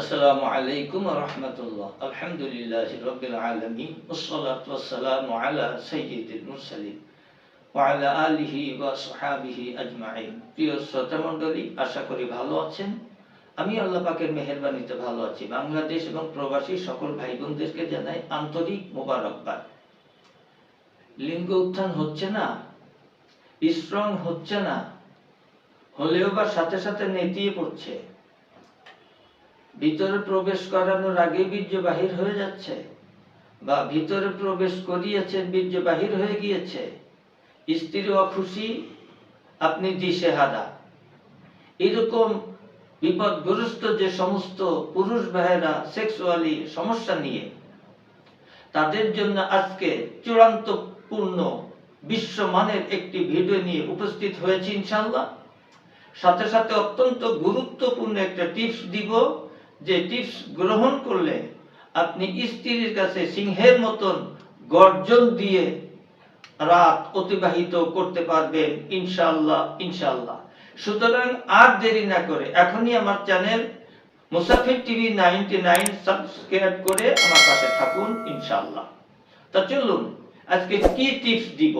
আসসালামু আলাইকুম ওয়া রাহমাতুল্লাহ। আলহামদুলিল্লাহি রাব্বিল আলামিন ওয়াসসালাতু ওয়াসসালামু আলা সাইয়্যিদিল মুরসালিন ওয়া আলা আলিহি ওয়া সাহবিহি আজমাইন। প্রিয় শ্রোতা মণ্ডলী, আশা করি ভালো আছেন। আমি আল্লাহ পাকের মেহেরবানিতে ভালো আছি। বাংলাদেশ এবং প্রবাসী সকল ভাই বোনদেরকে জানাই আন্তরিক মোবারকবাদ। লিঙ্গ উত্থান হচ্ছে না, স্ট্রং হচ্ছে না, হলেও বা সাথে সাথে নেতিয়ে পড়ছে। ভিতরে প্রবেশ করানোর আগে বীর্য বাহির হয়ে যাচ্ছে, বা ভিতরে প্রবেশ করিয়েছেন বীর্য বাহির হয়ে গিয়েছে। স্ত্রী অখুশি, আপনি দিশেহারা। এরকম বিপদগ্রস্ত যে সমস্ত পুরুষ ভাইয়েরা সেক্সুয়ালি সমস্যা নিয়ে, তাদের জন্য আজকে চূড়ান্ত পূর্ণ বিশ্বমানের একটি ভিডিও নিয়ে উপস্থিত হয়েছি ইনশাআল্লাহ। সাথে সাথে অত্যন্ত গুরুত্বপূর্ণ একটা টিপস দিব, যে টিপস গ্রহণ করলে আপনি স্ত্রীর কাছে সিংহের মতন গর্জন দিয়ে রাত অতিবাহিত করতে পারবেন ইনশাআল্লাহ ইনশাআল্লাহ। সুতরাং আর দেরি না করে এখনই আমার চ্যানেল মুসাফির টিভি 99 সাবস্ক্রাইব করে আমার পাশে থাকুন ইনশাআল্লাহ। তা চলুন আজকে কি টিপস দিব,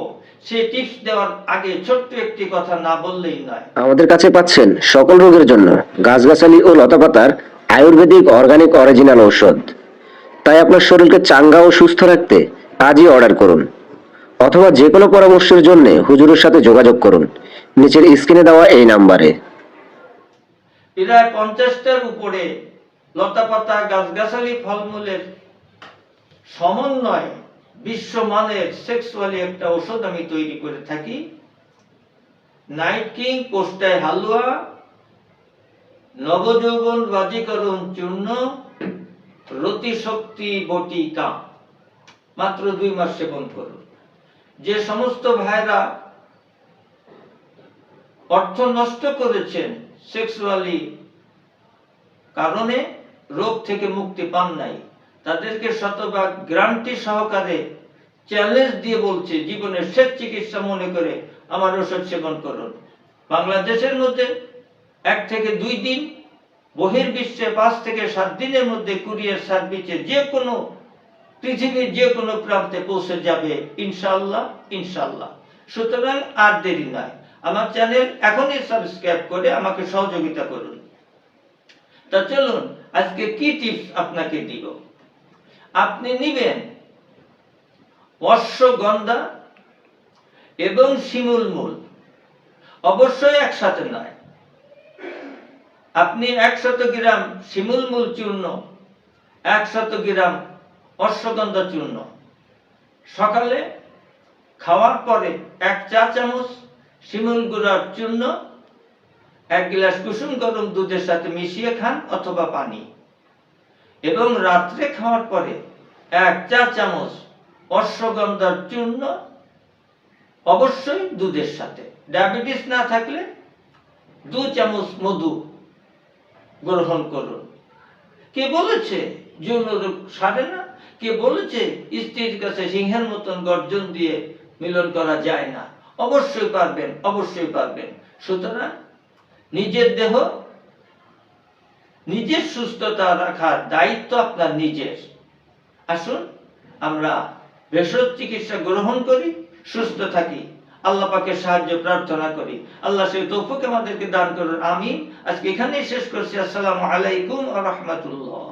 সেই টিপস দেওয়ার আগে ছোট্ট একটি কথা না বললেই নয়। আমাদের কাছে পাচ্ছেন সকল রোগের জন্য গাছগাছালি ও লতাপাতার আয়ুর্বেদিক অর্গানিক অরিজিনাল ঔষধ। তাই আপনার শরীরকে চাঙ্গা ও সুস্থ রাখতে আজই অর্ডার করুন, অথবা যে কোনো পরামর্শের জন্য হুজুরের সাথে যোগাযোগ করুন নিচের স্ক্রিনে দেওয়া এই নাম্বারে। প্রায় 50টার উপরে লতাপাতা গাছগাছালি ফলমূলের সমন্বয়ে বিশ্বমানের সেক্সুয়ালি একটা ঔষধ আমি তৈরি করে থাকি। নাইট কিং কোষ্টায় হালুয়া, নবযৌবন বাজিকরণ চূর্ণ, রতি শক্তি বটিকা, মাত্র 2 মাস সেবন করুন। যে সমস্ত ভাইরা অর্থ নষ্ট করেছেন সেক্সুয়ালি কারণে, রোগ থেকে মুক্তি পান নাই, তাদেরকে শতভাগ গ্যারান্টি সহকারে চ্যালেঞ্জ দিয়ে বলছে, জীবনের শেষ চিকিৎসা মনে করে আমার ওষুধ সেবন করুন। বাংলাদেশের মধ্যে 1 থেকে 2 দিন, বহির্বিশ্বে 5 থেকে 7 দিনের মধ্যে কুরিয়ার সার্ভিসে যে কোনো পৃথিবীর যে কোনো প্রান্তে পৌঁছে যাবে ইনশাআল্লাহ ইনশাআল্লাহ। সুতরাং আর দেরি নয়, আমার চ্যানেল এখনই সাবস্ক্রাইব করে আমাকে সহযোগিতা করুন। তা চলুন আজকে কি টিপস আপনাকে দিব। আপনি নিবেন অশ্বগন্ধা এবং শিমুল মূল, অবশ্যই একসাথে নয়। আপনি 100 গ্রাম শিমুল মূল চূর্ণ, 100 গ্রাম অশ্বগন্ধা চূর্ণ সকালে খাওয়ার পরে 1 চা চামচ শিমুল গুঁড়ার চূর্ণ 1 গ্লাস কুসুম গরম দুধের সাথে মিশিয়ে খান অথবা পানি। এবং রাত্রে খাওয়ার পরে 1 চা চামচ অশ্বগন্ধার চূর্ণ, অবশ্যই দুধের সাথে। ডায়াবেটিস না থাকলে 2 চামচ মধু গ্রহণ করুন। কে বলেছে যৌন রোগ সারে না? কে বলেছে স্ত্রীর কাছে সিংহের মতন গর্জন দিয়ে মিলন করা যায় না? অবশ্যই পারবেন, অবশ্যই পারবেন। সুতরাং নিজের দেহ, নিজের সুস্থতা রাখার দায়িত্ব আপনার নিজের। আসুন আমরা ভেষজ চিকিৎসা গ্রহণ করি, সুস্থ থাকি, আল্লাহ পাকের সাহায্য প্রার্থনা করি। আল্লাহ সেই তৌফিক আমাদেরকে দান করুন, আমিন। আজকে এখানেই শেষ করছি। আসসালামু আলাইকুম ওয়া রাহমাতুল্লাহ।